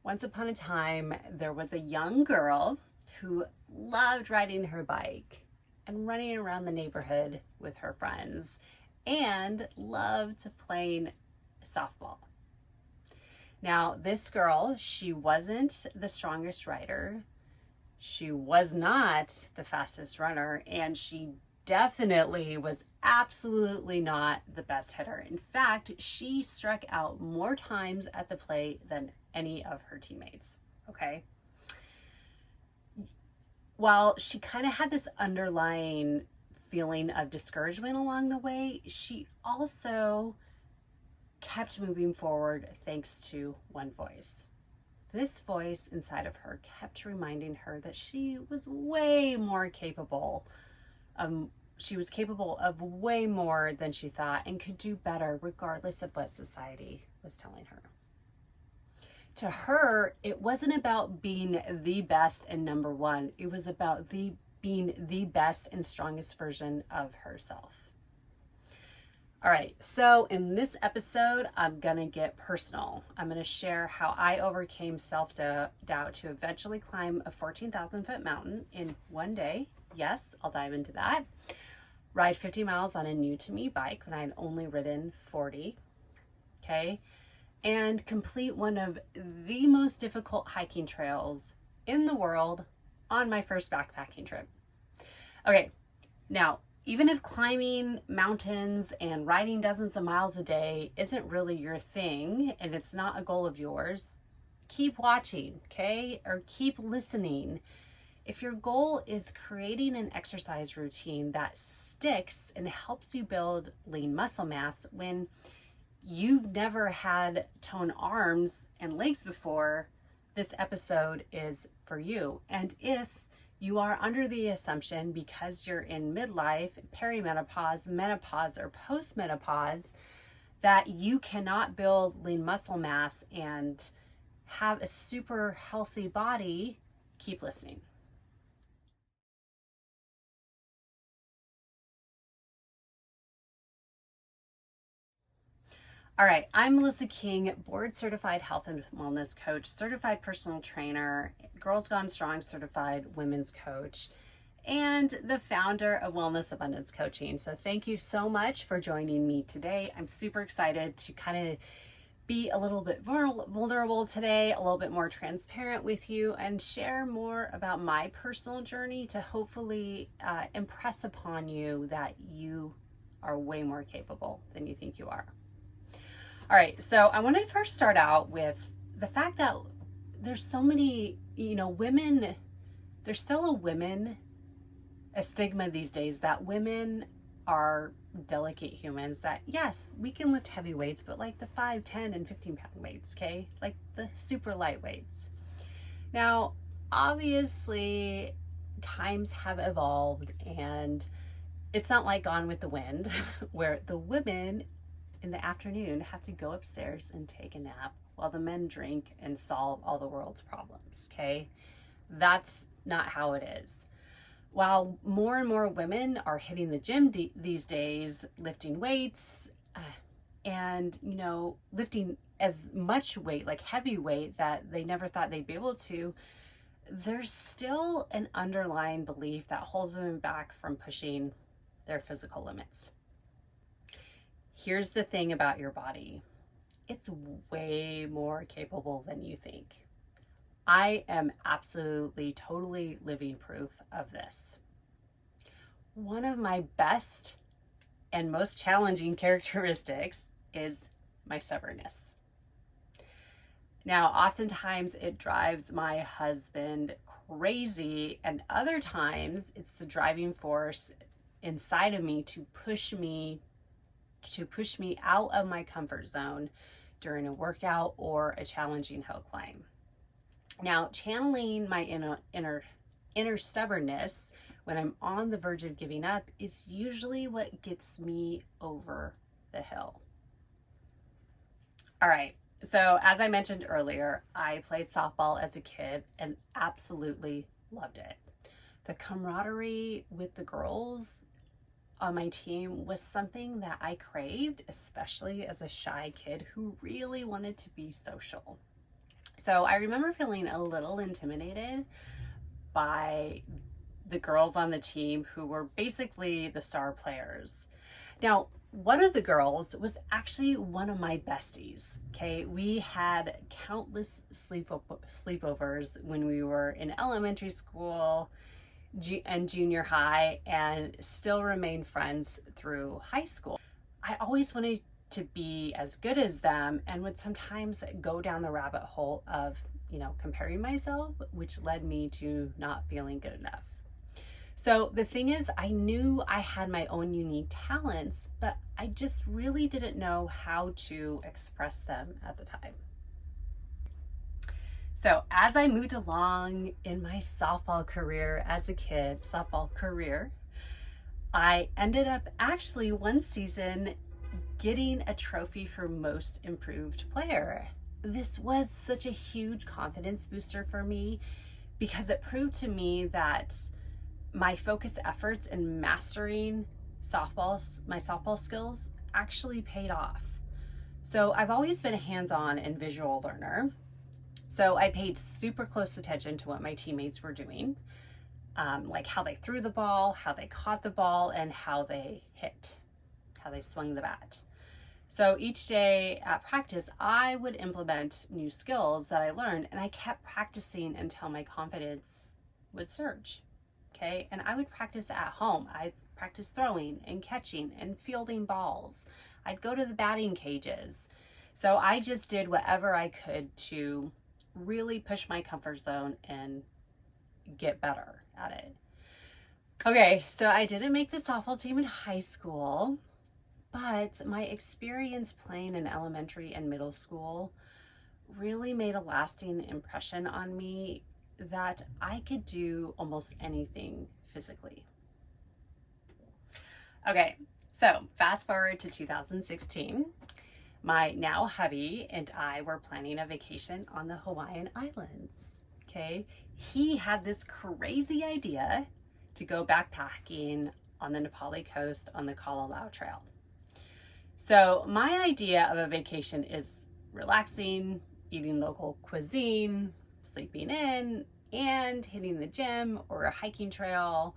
Once upon a time, there was a young girl who loved riding her bike and running around the neighborhood with her friends and loved playing softball. Now, this girl, she wasn't the strongest rider. She was not the fastest runner, and she definitely was absolutely not the best hitter. In fact, she struck out more times at the plate than any of her teammates. Okay. While she kind of had this underlying feeling of discouragement along the way, she also kept moving forward thanks to one voice. This voice inside of her kept reminding her that she was way more capable. She was capable of way more than she thought and could do better regardless of what society was telling her. To her, it wasn't about being the best and number one. It was about being the best and strongest version of herself. All right, so in this episode, I'm gonna get personal. I'm gonna share how I overcame self-doubt to eventually climb a 14,000 foot mountain in one day. Yes, I'll dive into that. Ride 50 miles on a new to me bike when I had only ridden 40, okay? And complete one of the most difficult hiking trails in the world on my first backpacking trip. Okay, now, even if climbing mountains and riding dozens of miles a day isn't really your thing and it's not a goal of yours, keep watching, okay? Or keep listening. If your goal is creating an exercise routine that sticks and helps you build lean muscle mass when you've never had toned arms and legs before, this episode is for you. And if you are under the assumption because you're in midlife, perimenopause, menopause, or postmenopause that you cannot build lean muscle mass and have a super healthy body, keep listening. All right, I'm Melissa King, board certified health and wellness coach, certified personal trainer, Girls Gone Strong certified women's coach, and the founder of Wellness Abundance Coaching. So thank you so much for joining me today. I'm super excited to kind of be a little bit vulnerable today, a little bit more transparent with you, and share more about my personal journey to hopefully impress upon you that you are way more capable than you think you are. All right, so I want to first start out with the fact that there's so many, women, there's still a stigma these days that women are delicate humans, that yes, we can lift heavy weights, but like the 5, 10, and 15 pound weights, okay? Like the super light weights. Now, obviously, times have evolved and it's not like Gone with the Wind where the women in the afternoon have to go upstairs and take a nap while the men drink and solve all the world's problems, okay? That's not how it is. While more and more women are hitting the gym these days, lifting weights and, lifting as much weight, like heavy weight that they never thought they'd be able to, there's still an underlying belief that holds women back from pushing their physical limits. Here's the thing about your body. It's way more capable than you think. I am absolutely, totally living proof of this. One of my best and most challenging characteristics is my stubbornness. Now, oftentimes it drives my husband crazy, and other times it's the driving force inside of me to push me out of my comfort zone during a workout or a challenging hill climb. Now, channeling my inner stubbornness when I'm on the verge of giving up is usually what gets me over the hill. All right, so as I mentioned earlier, I played softball as a kid and absolutely loved it. The camaraderie with the girls on my team was something that I craved, especially as a shy kid who really wanted to be social. So I remember feeling a little intimidated by the girls on the team who were basically the star players. Now, one of the girls was actually one of my besties. Okay, we had countless sleepovers when we were in elementary school and junior high, and still remain friends through high school. I always wanted to be as good as them, and would sometimes go down the rabbit hole of, comparing myself, which led me to not feeling good enough. So the thing is, I knew I had my own unique talents, but I just really didn't know how to express them at the time. So as I moved along in my softball career as a kid, I ended up actually one season getting a trophy for most improved player. This was such a huge confidence booster for me because it proved to me that my focused efforts in mastering my softball skills actually paid off. So I've always been a hands-on and visual learner. So I paid super close attention to what my teammates were doing, like how they threw the ball, how they caught the ball, and how they swung the bat. So each day at practice, I would implement new skills that I learned, and I kept practicing until my confidence would surge. Okay, and I would practice at home. I'd practice throwing and catching and fielding balls. I'd go to the batting cages. So I just did whatever I could to really push my comfort zone and get better at it. Okay, so I didn't make the softball team in high school, but my experience playing in elementary and middle school really made a lasting impression on me that I could do almost anything physically. Okay, so fast forward to 2016. My now hubby and I were planning a vacation on the Hawaiian Islands. Okay, he had this crazy idea to go backpacking on the Nepali coast on the Kalalau Trail. So my idea of a vacation is relaxing, eating local cuisine, sleeping in, and hitting the gym or a hiking trail,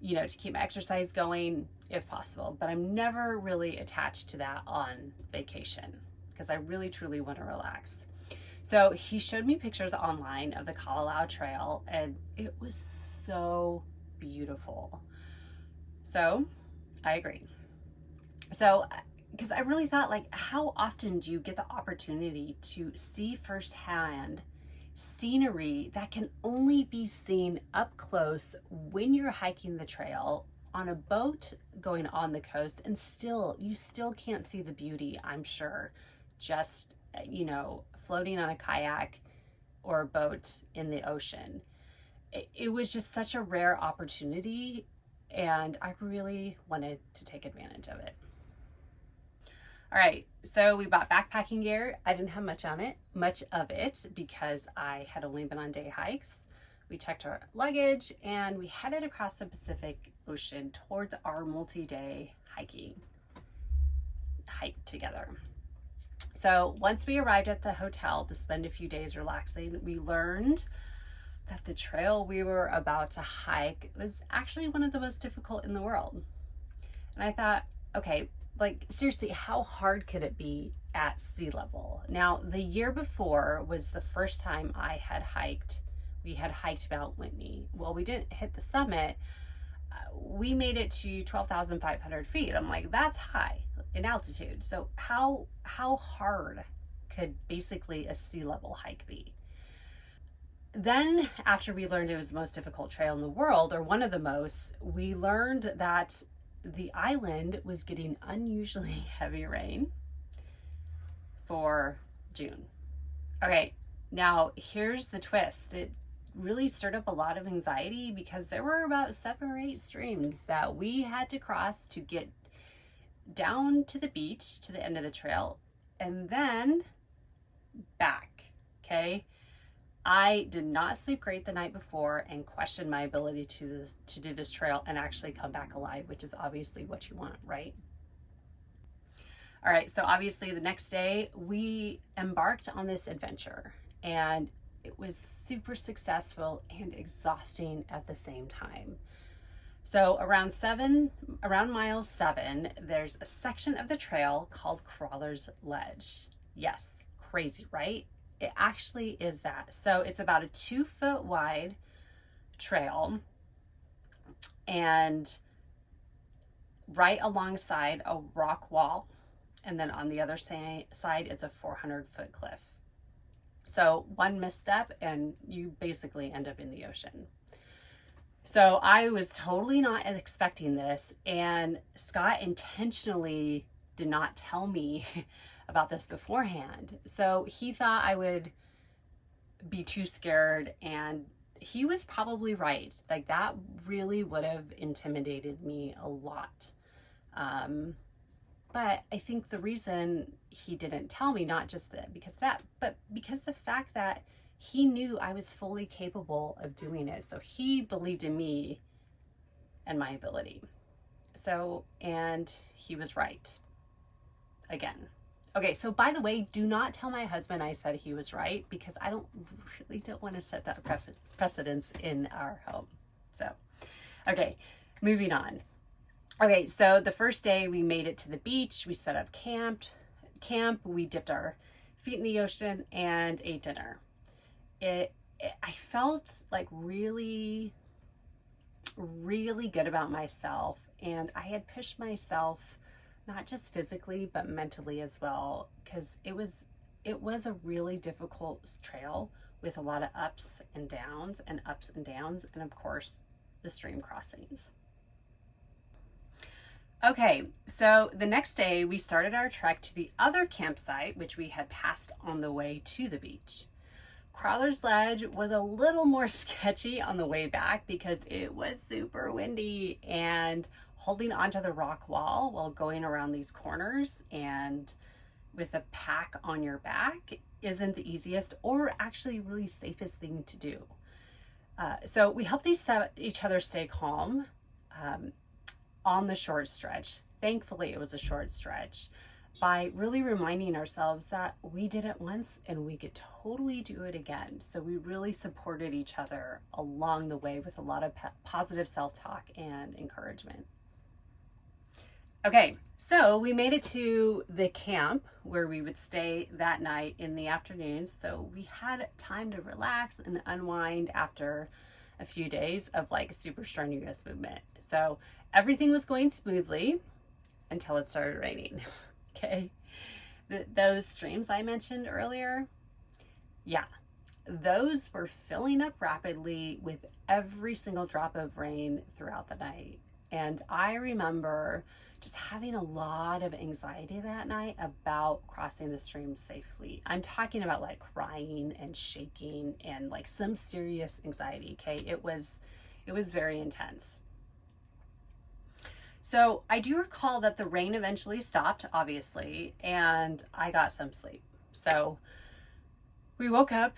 to keep my exercise going if possible. But I'm never really attached to that on vacation because I really truly want to relax. So he showed me pictures online of the Kalalau Trail, and it was so beautiful. So I agreed. So because I really thought, how often do you get the opportunity to see firsthand scenery that can only be seen up close when you're hiking the trail on a boat going on the coast, and you still can't see the beauty, I'm sure, just, floating on a kayak or a boat in the ocean. It was just such a rare opportunity, and I really wanted to take advantage of it. All right, so we bought backpacking gear. I didn't have much of it because I had only been on day hikes. We checked our luggage and we headed across the Pacific Ocean towards our multi-day hike together. So once we arrived at the hotel to spend a few days relaxing, we learned that the trail we were about to hike was actually one of the most difficult in the world. And I thought, okay, seriously, how hard could it be at sea level? Now, the year before was the first time we had hiked Mount Whitney. Well, we didn't hit the summit. We made it to 12,500 feet. I'm like, that's high in altitude. So how hard could basically a sea level hike be? Then after we learned it was the most difficult trail in the world, or one of the most, we learned that the island was getting unusually heavy rain for June. Okay, now here's the twist. It really stirred up a lot of anxiety because there were about 7 or 8 streams that we had to cross to get down to the beach, to the end of the trail, and then back, okay? I did not sleep great the night before and questioned my ability to do this trail and actually come back alive, which is obviously what you want, right? All right, so obviously the next day we embarked on this adventure, and it was super successful and exhausting at the same time. So around mile 7, there's a section of the trail called Crawler's Ledge. Yes, crazy, right? It actually is that. So it's about a 2-foot wide trail, and right alongside a rock wall, and then on the other side is a 400-foot cliff. So one misstep and you basically end up in the ocean. So I was totally not expecting this, and Scott intentionally did not tell me about this beforehand. So he thought I would be too scared, and he was probably right. Like, that really would have intimidated me a lot. But I think the reason he didn't tell me, not just that, but because the fact that he knew I was fully capable of doing it. So he believed in me and my ability. So, and he was right. Again. Okay, so by the way, do not tell my husband I said he was right, because I don't want to set that precedence in our home. So, okay, moving on. Okay, so the first day we made it to the beach, we set up camp, we dipped our feet in the ocean and ate dinner. I felt like really, really good about myself, and I had pushed myself not just physically but mentally as well, because it was a really difficult trail with a lot of ups and downs, and of course the stream crossings. Okay, so the next day we started our trek to the other campsite, which we had passed on the way to the beach. Crawler's Ledge was a little more sketchy on the way back because it was super windy, and holding onto the rock wall while going around these corners and with a pack on your back isn't the easiest or actually really safest thing to do. So we helped each other stay calm on the short stretch. Thankfully, it was a short stretch, by really reminding ourselves that we did it once and we could totally do it again. So we really supported each other along the way with a lot of positive self-talk and encouragement. Okay, so we made it to the camp where we would stay that night in the afternoon. So we had time to relax and unwind after a few days of like super strenuous movement. So everything was going smoothly until it started raining. Okay, those streams I mentioned earlier, yeah, those were filling up rapidly with every single drop of rain throughout the night. And I remember just having a lot of anxiety that night about crossing the stream safely. I'm talking about like crying and shaking and like some serious anxiety. Okay, it was very intense. So I do recall that the rain eventually stopped, obviously, and I got some sleep. So we woke up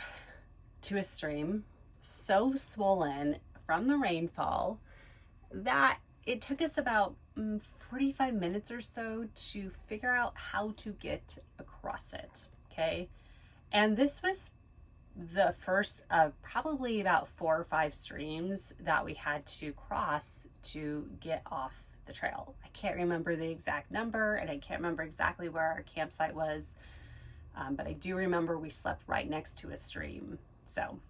to a stream so swollen from the rainfall that it took us about 45 minutes or so to figure out how to get across it, okay? And this was the first of probably about 4 or 5 streams that we had to cross to get off the trail. I can't remember the exact number, and I can't remember exactly where our campsite was, but I do remember we slept right next to a stream. So,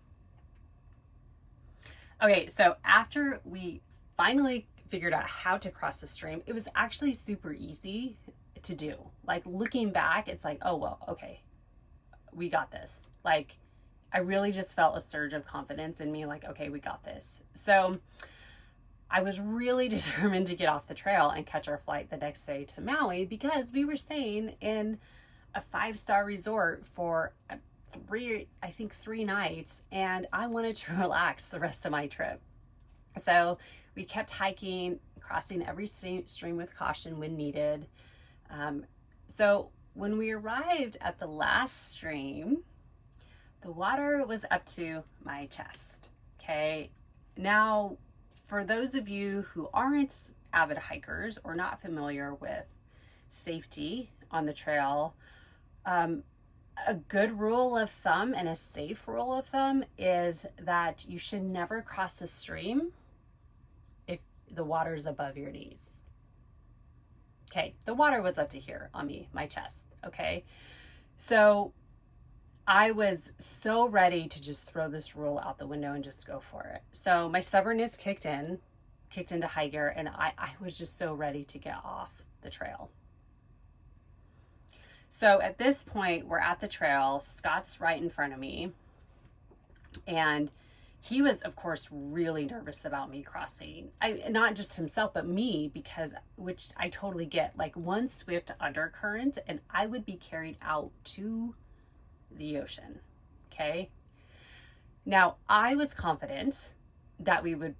okay, so after we finally figured out how to cross the stream, it was actually super easy to do. Like, looking back, it's like, oh, well, okay, we got this. Like, I really just felt a surge of confidence in me, like, okay, we got this. So I was really determined to get off the trail and catch our flight the next day to Maui, because we were staying in a 5-star resort for 3 nights, and I wanted to relax the rest of my trip. So we kept hiking, crossing every stream with caution when needed. So when we arrived at the last stream, the water was up to my chest. Okay, now for those of you who aren't avid hikers or not familiar with safety on the trail, A good rule of thumb and a safe rule of thumb is that you should never cross a stream if the water is above your knees. Okay, the water was up to here on me, my chest, okay? So I was so ready to just throw this rule out the window and just go for it. So my stubbornness kicked into high gear, and I was just so ready to get off the trail. So at this point, we're at the trail. Scott's right in front of me. And he was, of course, really nervous about me crossing. Not just himself, but me, because, which I totally get, like one swift undercurrent and I would be carried out to the ocean. Okay. Now, I was confident that we would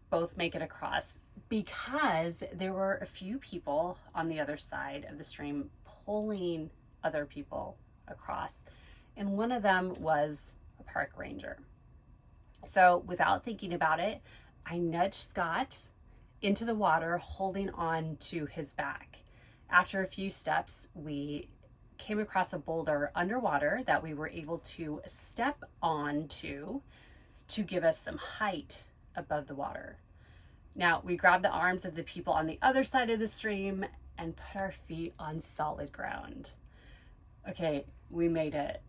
both make it across because there were a few people on the other side of the stream pulling other people across. And one of them was a park ranger. So without thinking about it, I nudged Scott into the water, holding on to his back. After a few steps, we came across a boulder underwater that we were able to step onto to give us some height above the water. Now, we grabbed the arms of the people on the other side of the stream and put our feet on solid ground. Okay, we made it.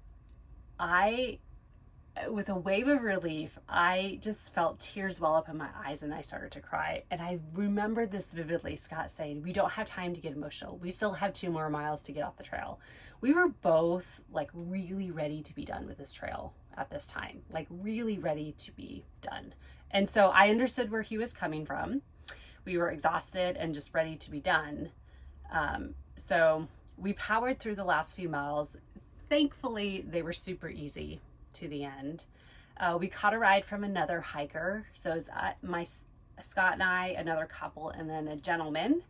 With a wave of relief, I just felt tears well up in my eyes and I started to cry. And I remember this vividly, Scott saying, "We don't have time to get emotional. We still have 2 more miles to get off the trail." We were both like really ready to be done with this trail at this time, like really ready to be done. And so I understood where he was coming from. We were exhausted and just ready to be done. So we powered through the last few miles. Thankfully, they were super easy to the end. We caught a ride from another hiker. So it was Scott and I, another couple, and then a gentleman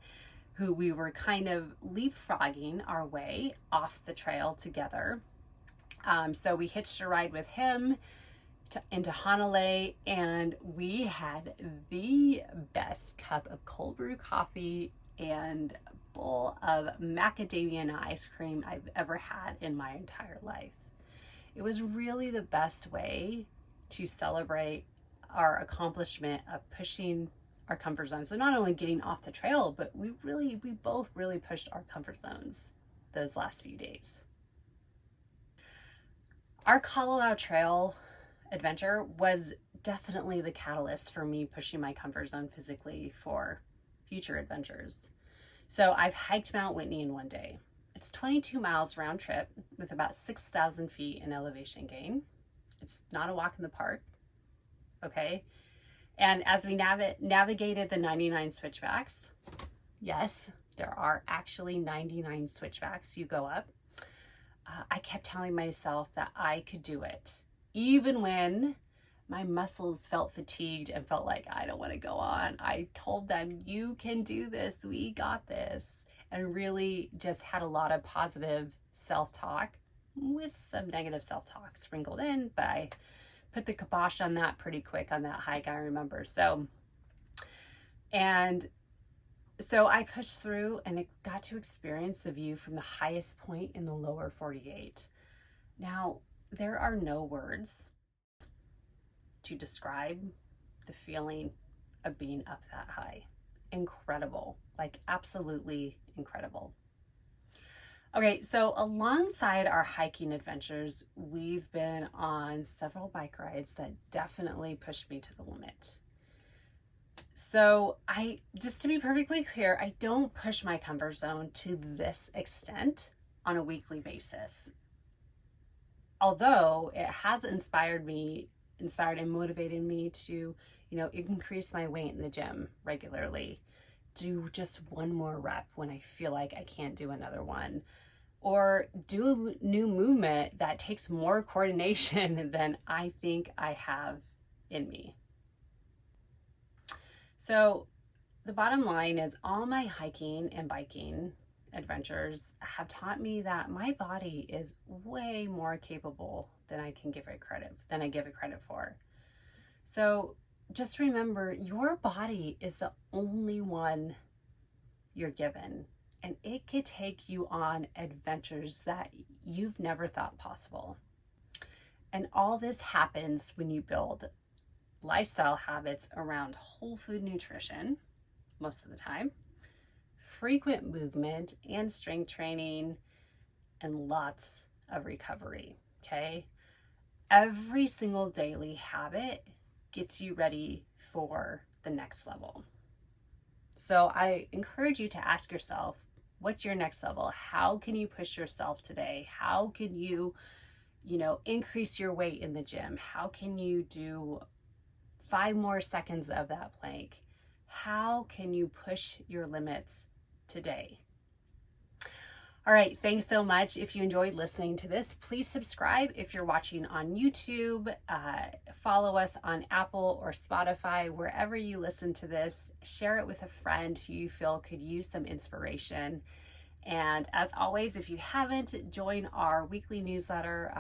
who we were kind of leapfrogging our way off the trail together. So we hitched a ride with him into Honolulu, and we had the best cup of cold brew coffee and bowl of macadamia ice cream I've ever had in my entire life. It was really the best way to celebrate our accomplishment of pushing our comfort zone. So not only getting off the trail, but we both really pushed our comfort zones those last few days. Our Colorado Trail adventure was definitely the catalyst for me pushing my comfort zone physically for future adventures. So I've hiked Mount Whitney in one day. It's 22 miles round trip with about 6,000 feet in elevation gain. It's not a walk in the park, okay? And as we navigated the 99 switchbacks, yes, there are actually 99 switchbacks you go up. I kept telling myself that I could do it, even when my muscles felt fatigued and felt like I don't want to go on. I told them, "You can do this, we got this," and really just had a lot of positive self-talk with some negative self-talk sprinkled in, but I put the kibosh on that pretty quick on that hike, I remember. So I pushed through and got to experience the view from the highest point in the lower 48. Now, there are no words to describe the feeling of being up that high. Incredible, like absolutely incredible. Okay, so alongside our hiking adventures, we've been on several bike rides that definitely pushed me to the limit. So just to be perfectly clear, I don't push my comfort zone to this extent on a weekly basis. Although it has inspired and motivated me to, increase my weight in the gym regularly, do just one more rep when I feel like I can't do another one, or do a new movement that takes more coordination than I think I have in me. So the bottom line is all my hiking and biking adventures have taught me that my body is way more capable than I give it credit for. So just remember, your body is the only one you're given. and it could take you on adventures that you've never thought possible. And all this happens when you build lifestyle habits around whole food nutrition, most of the time, frequent movement and strength training, and lots of recovery, okay? Every single daily habit gets you ready for the next level. So I encourage you to ask yourself, what's your next level? How can you push yourself today? How can you, increase your weight in the gym? How can you do 5 more seconds of that plank? How can you push your limits today? All right, thanks so much. If you enjoyed listening to this, please subscribe if you're watching on YouTube. Follow us on Apple or Spotify, wherever you listen to this. Share it with a friend who you feel could use some inspiration. And as always, if you haven't, join our weekly newsletter.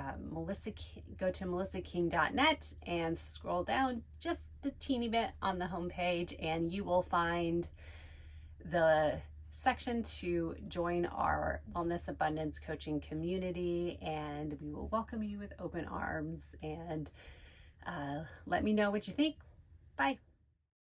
Go to melissaking.net and scroll down just a teeny bit on the homepage, and you will find the section to join our Wellness Abundance Coaching community, and we will welcome you with open arms. And let me know what you think. Bye.